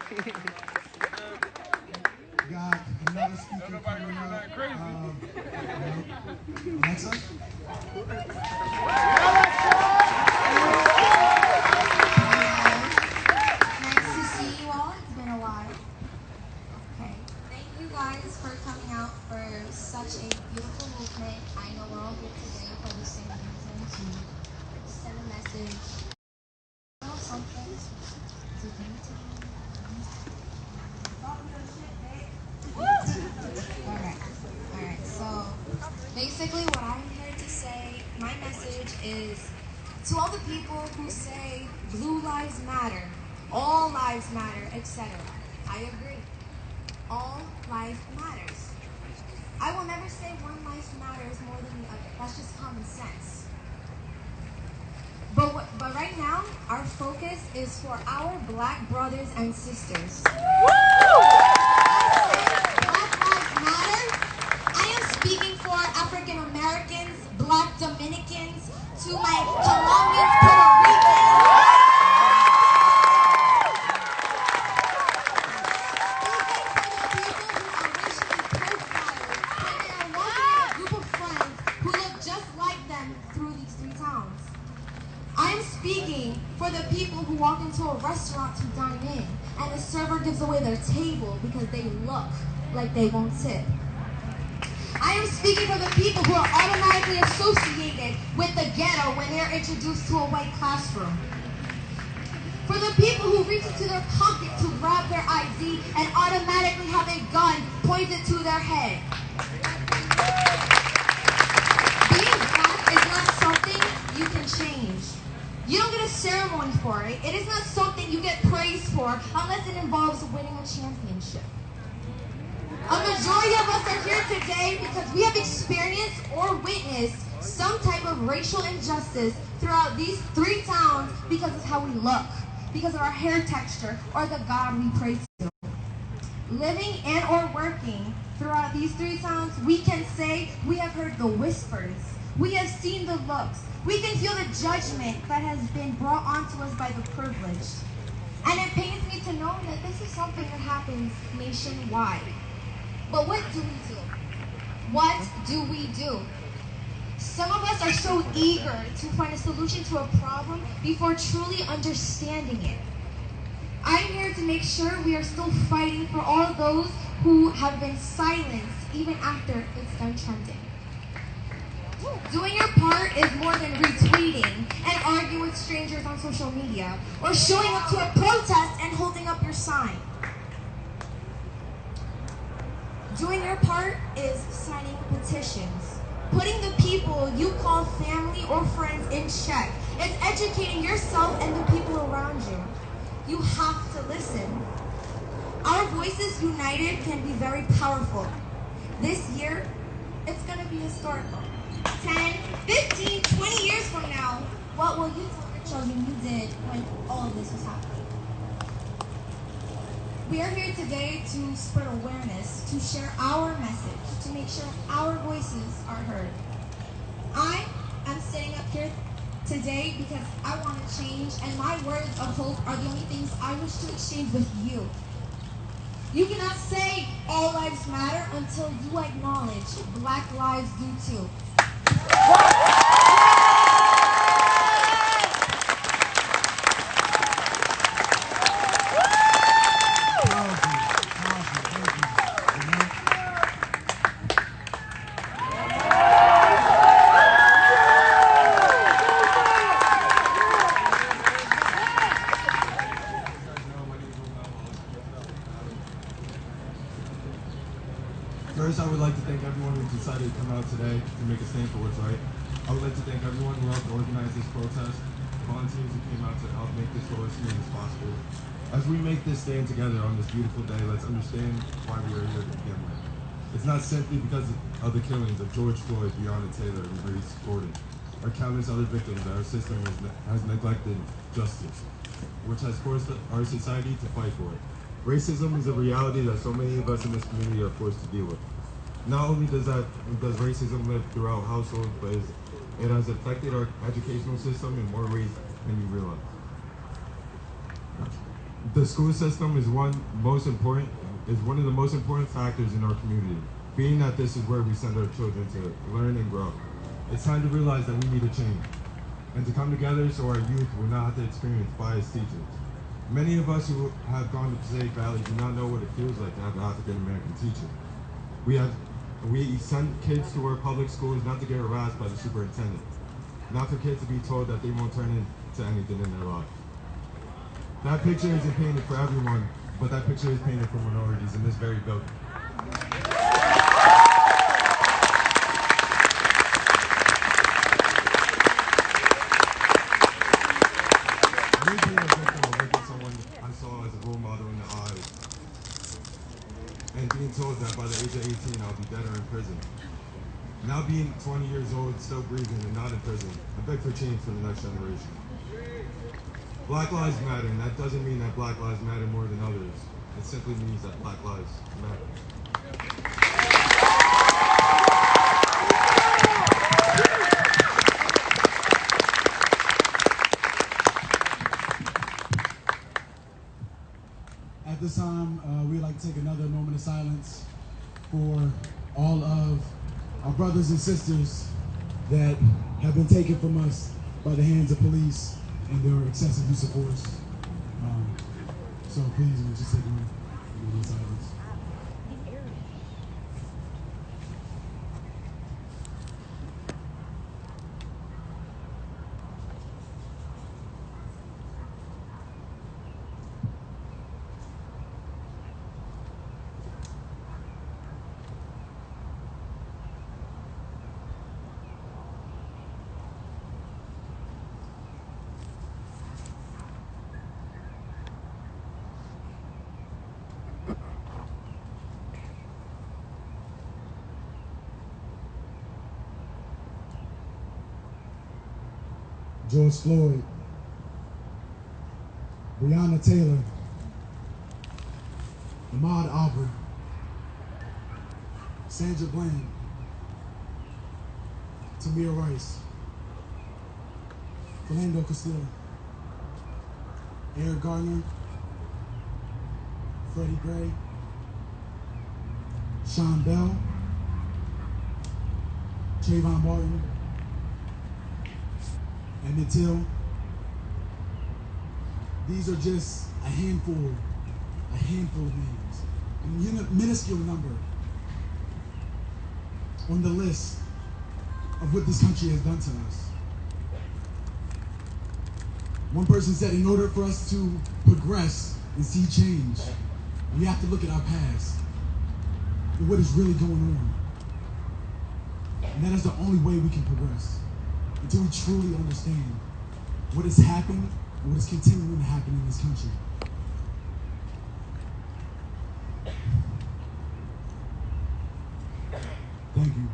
Got another speaker coming up. Alexa? Nice to see you all. It's been a while. Okay. Thank you guys for coming out for such a beautiful movement. I know we're all here today for the same reason, to send a message. Know something to Alright. So basically what I'm here to say, my message is to all the people who say blue lives matter, all lives matter, etc. I agree. All life matters. I will never say one life matters more than the other. That's just common sense. But right now, our focus is for our black brothers and sisters. Black lives matter. I am speaking for African Americans, black Dominicans, to my Colombians, Puerto Ricans. I'm speaking for the people who walk into a restaurant to dine in and the server gives away their table because they look like they won't tip. I am speaking for the people who are automatically associated with the ghetto when they're introduced to a white classroom. For the people who reach into their pocket to grab their ID and automatically have a gun pointed to their head. Being black is not something you can change. You don't get a ceremony for it. It is not something you get praised for unless it involves winning a championship. A majority of us are here today because we have experienced or witnessed some type of racial injustice throughout these 3 towns because of how we look, because of our hair texture, or the God we pray to. Living and or working throughout these 3 towns, we can say we have heard the whispers. We have seen the looks. We can feel the judgment that has been brought onto us by the privileged. And it pains me to know that this is something that happens nationwide. But what do we do? What do we do? Some of us are so eager to find a solution to a problem before truly understanding it. I'm here to make sure we are still fighting for all those who have been silenced even after it's done trending. Doing your part is more than retweeting and arguing with strangers on social media or showing up to a protest and holding up your sign. Doing your part is signing petitions, putting the people you call family or friends in check. It's educating yourself and the people around you. You have to listen. Our voices united can be very powerful. This year, it's going to be historical. 10, 15, 20 years from now, what will you tell your children you did when all of this was happening? We are here today to spread awareness, to share our message, to make sure our voices are heard. I am sitting up here today because I want to change, and my words of hope are the only things I wish to exchange with you. You cannot say all lives matter until you acknowledge black lives do too. First, I would like to thank everyone who decided to come out today to make a stand for what's right. I would like to thank everyone who helped organize this protest, volunteers who came out to help make this vote as smooth as possible. As we make this stand together on this beautiful day, let's understand why we are here to begin with. It's not simply because of the killings of George Floyd, Breonna Taylor, and Reese Gordon, or countless other victims that our system has neglected justice, which has forced our society to fight for it. Racism is a reality that so many of us in this community are forced to deal with. Not only does racism live throughout households, but it has affected our educational system in more ways than you realize. The school system is one of the most important factors in our community, being that this is where we send our children to learn and grow. It's time to realize that we need a change, and to come together so our youth will not have to experience biased teachers. Many of us who have gone to Passaic Valley do not know what it feels like to have an African-American teacher. We send kids to our public schools not to get harassed by the superintendent, not for kids to be told that they won't turn into anything in their life. That picture isn't painted for everyone, but that picture is painted for minorities in this very building. Me being a victim of looking someone I saw as a role model in the eyes, and being told that by the age of 18 I'll be dead or in prison. Now being 20 years old, still breathing and not in prison, I beg for change for the next generation. Black lives matter, and that doesn't mean that black lives matter more than others. It simply means that black lives matter. At this time, we'd like to take another moment of silence for all of our brothers and sisters that have been taken from us by the hands of police and their excessive use of force. So please, we'll just take a moment of silence. George Floyd, Breonna Taylor, Ahmaud Arbery, Sandra Bland, Tamir Rice, Philando Castile, Eric Garner, Freddie Gray, Sean Bell, Trayvon Martin, Emmett Till. These are just a handful of names, a minuscule number on the list of what this country has done to us. One person said in order for us to progress and see change, we have to look at our past and what is really going on. And that is the only way we can progress, until we truly understand what is happening and what is continuing to happen in this country. Thank you.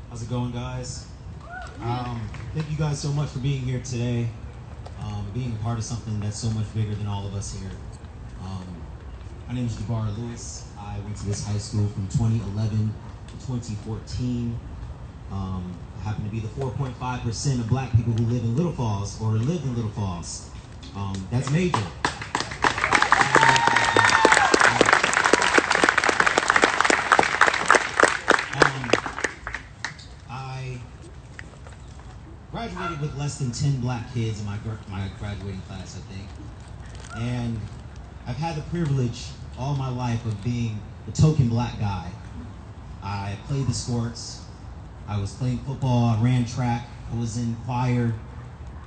How's it going, guys? Thank you guys so much for being here today, being a part of something that's so much bigger than all of us here. My name is Jabbar Lewis. I went to this high school from 2011 to 2014. I happen to be the 4.5% of black people who live in Little Falls or lived in Little Falls. That's major. I graduated with less than 10 black kids in my graduating class, I think. And I've had the privilege all my life of being the token black guy. I played the sports. I was playing football, I ran track, I was in choir,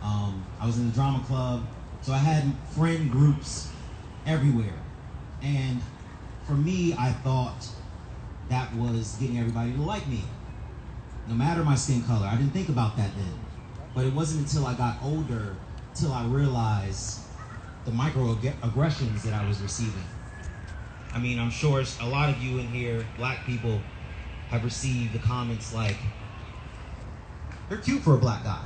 I was in the drama club. So I had friend groups everywhere. And for me, I thought that was getting everybody to like me, no matter my skin color. I didn't think about that then. But it wasn't until I got older till I realized the microaggressions that I was receiving. I mean, I'm sure a lot of you in here, black people, have received the comments like, "You're cute for a black guy."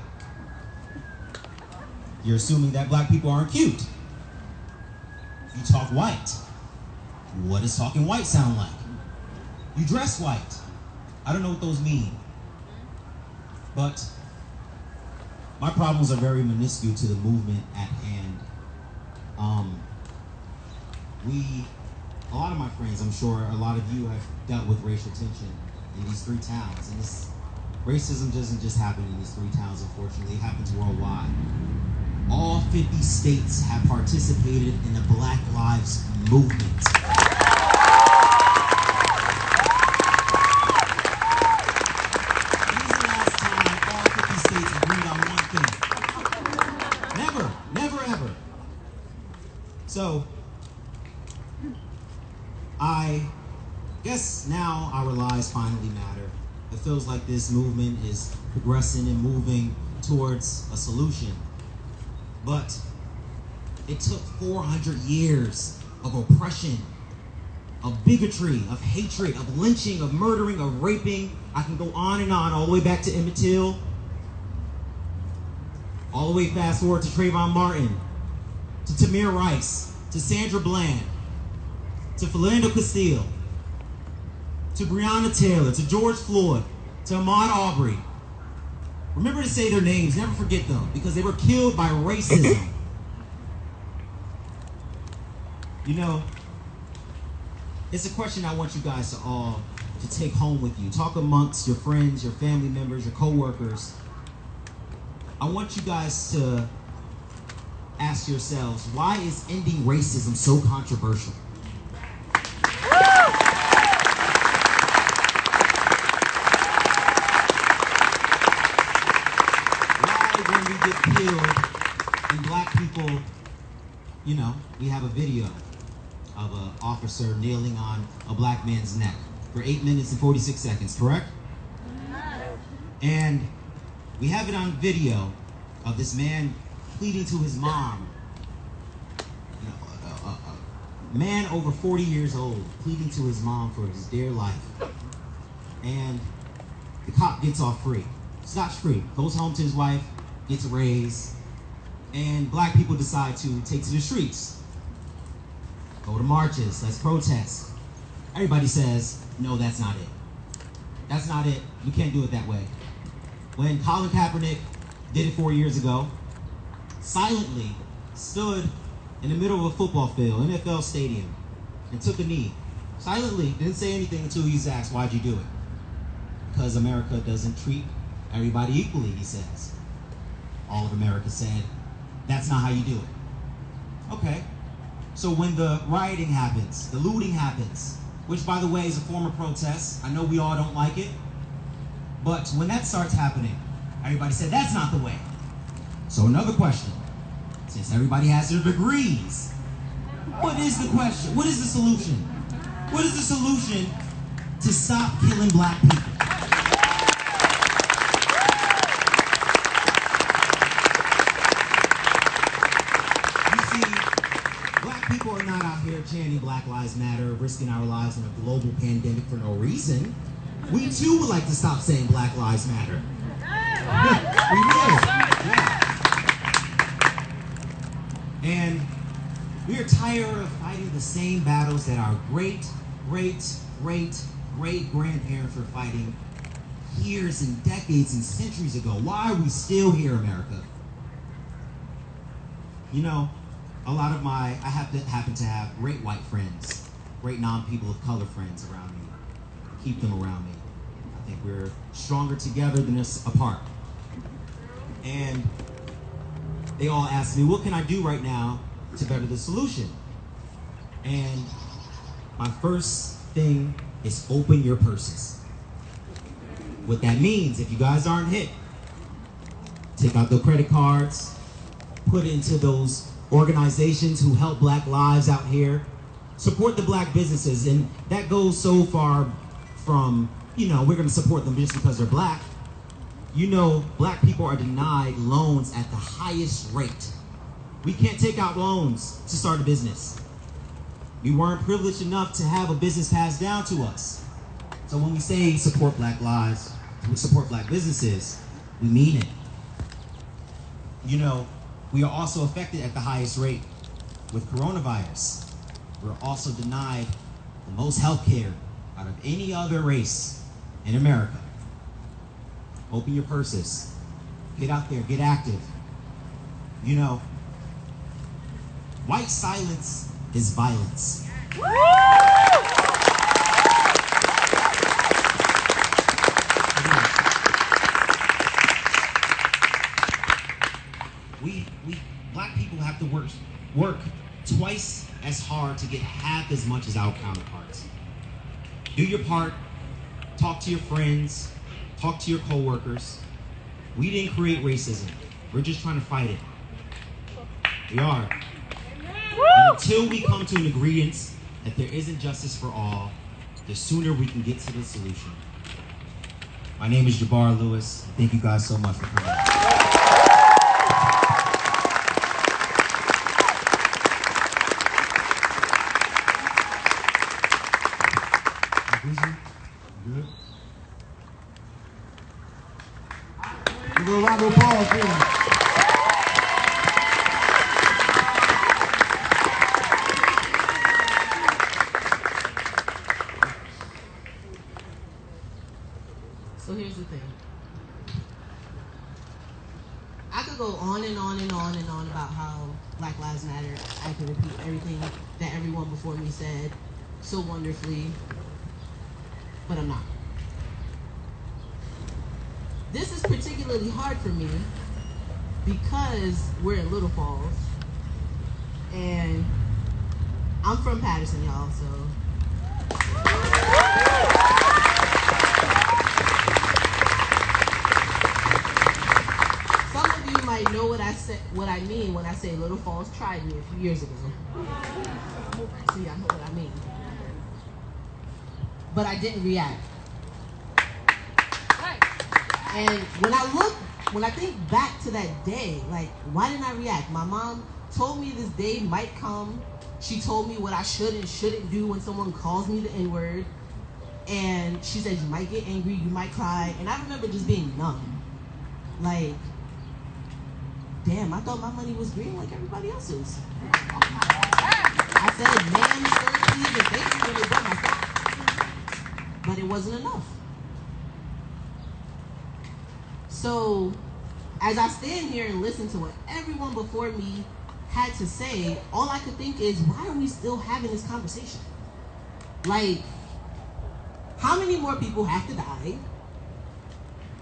You're assuming that black people aren't cute. You talk white. What does talking white sound like? You dress white. I don't know what those mean. But my problems are very minuscule to the movement at hand. A lot of my friends, I'm sure a lot of you have dealt with racial tension in these 3 towns. And this racism doesn't just happen in these 3 towns, unfortunately. It happens worldwide. All 50 states have participated in the Black Lives Movement. When's the last time all 50 states agreed on one thing? Never, never, ever. So, I guess now our lives finally matter. It feels like this movement is progressing and moving towards a solution. But it took 400 years of oppression, of bigotry, of hatred, of lynching, of murdering, of raping. I can go on and on, all the way back to Emmett Till, all the way fast forward to Trayvon Martin, to Tamir Rice, to Sandra Bland, to Philando Castile, to Breonna Taylor, to George Floyd, to Ahmaud Arbery. Remember to say their names, never forget them, because they were killed by racism. You know, it's a question I want you guys to all to take home with you. Talk amongst your friends, your family members, your co-workers. I want you guys to ask yourselves, why is ending racism so controversial? Killed and black people, you know, we have a video of an officer kneeling on a black man's neck for 8 minutes and 46 seconds, correct? And we have it on video of this man pleading to his mom, you know, a man over 40 years old pleading to his mom for his dear life. And the cop gets off free, scotch-free, goes home to his wife, gets a raise, and black people decide to take to the streets. Go to marches, let's protest. Everybody says, no, that's not it. That's not it, you can't do it that way. When Colin Kaepernick did it 4 years ago, silently stood in the middle of a football field, NFL stadium, and took a knee. Silently, didn't say anything until he was asked, why'd you do it? Because America doesn't treat everybody equally, he says. All of America said, that's not how you do it. Okay, so when the rioting happens, the looting happens, which by the way is a form of protest, I know we all don't like it, but when that starts happening, everybody said, that's not the way. So another question, since everybody has their degrees, what is the question? What is the solution? What is the solution to stop killing black people? People are not out here chanting Black Lives Matter, risking our lives in a global pandemic for no reason. We too would like to stop saying Black Lives Matter. Yeah, we will. Yeah. And we are tired of fighting the same battles that our great-great-great-great-grandparents were fighting years and decades and centuries ago. Why are we still here, America? You know, I happen to have great white friends, great non-people of color friends around me. Keep them around me. I think we're stronger together than us apart. And they all ask me, what can I do right now to better the solution? And my first thing is open your purses. What that means, if you guys aren't hip, take out the credit cards, put it into those organizations who help black lives out here, support the black businesses, and that goes so far from, you know, we're going to support them just because they're black. You know, black people are denied loans at the highest rate. We can't take out loans to start a business. We weren't privileged enough to have a business passed down to us. So when we say support black lives, we support black businesses, we mean it. You know, we are also affected at the highest rate with coronavirus. We're also denied the most health care out of any other race in America. Open your purses. Get out there, get active. You know, white silence is violence. We black people have to work twice as hard to get half as much as our counterparts. Do your part, talk to your friends, talk to your coworkers. We didn't create racism. We're just trying to fight it. We are. And until we come to an agreement that there isn't justice for all, the sooner we can get to the solution. My name is Jabbar Lewis. Thank you guys so much for coming. Good. Give a round of applause for him. So here's the thing. I could go on and on and on and on about how Black Lives Matter. I can repeat everything that everyone before me said so wonderfully, but I'm not. This is particularly hard for me because we're in Little Falls, and I'm from Patterson, y'all, so. Some of you might know what I mean when I say Little Falls tried me a few years ago. See, I know what I mean. But I didn't react. And when I think back to that day, like, why didn't I react? My mom told me this day might come. She told me what I should and shouldn't do when someone calls me the N-word. And she said, you might get angry, you might cry. And I remember just being numb. Like, damn, I thought my money was green like everybody else's. I said, ma'am, sir, please, and thank you when they done my stuff. But it wasn't enough. So, as I stand here and listen to what everyone before me had to say, all I could think is, why are we still having this conversation? Like, how many more people have to die?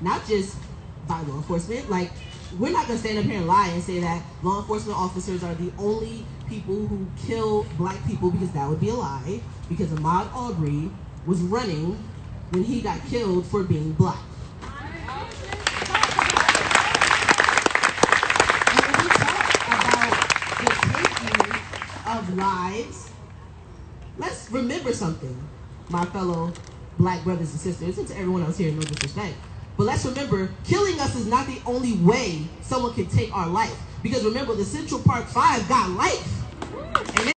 Not just by law enforcement. Like, we're not gonna stand up here and lie and say that law enforcement officers are the only people who kill black people, because that would be a lie, because Ahmaud Arbery was running when he got killed for being black. Of lives, let's remember something, my fellow black brothers and sisters, and to everyone else here, no disrespect, but let's remember, killing us is not the only way someone can take our life, because remember, the Central Park 5 got life, and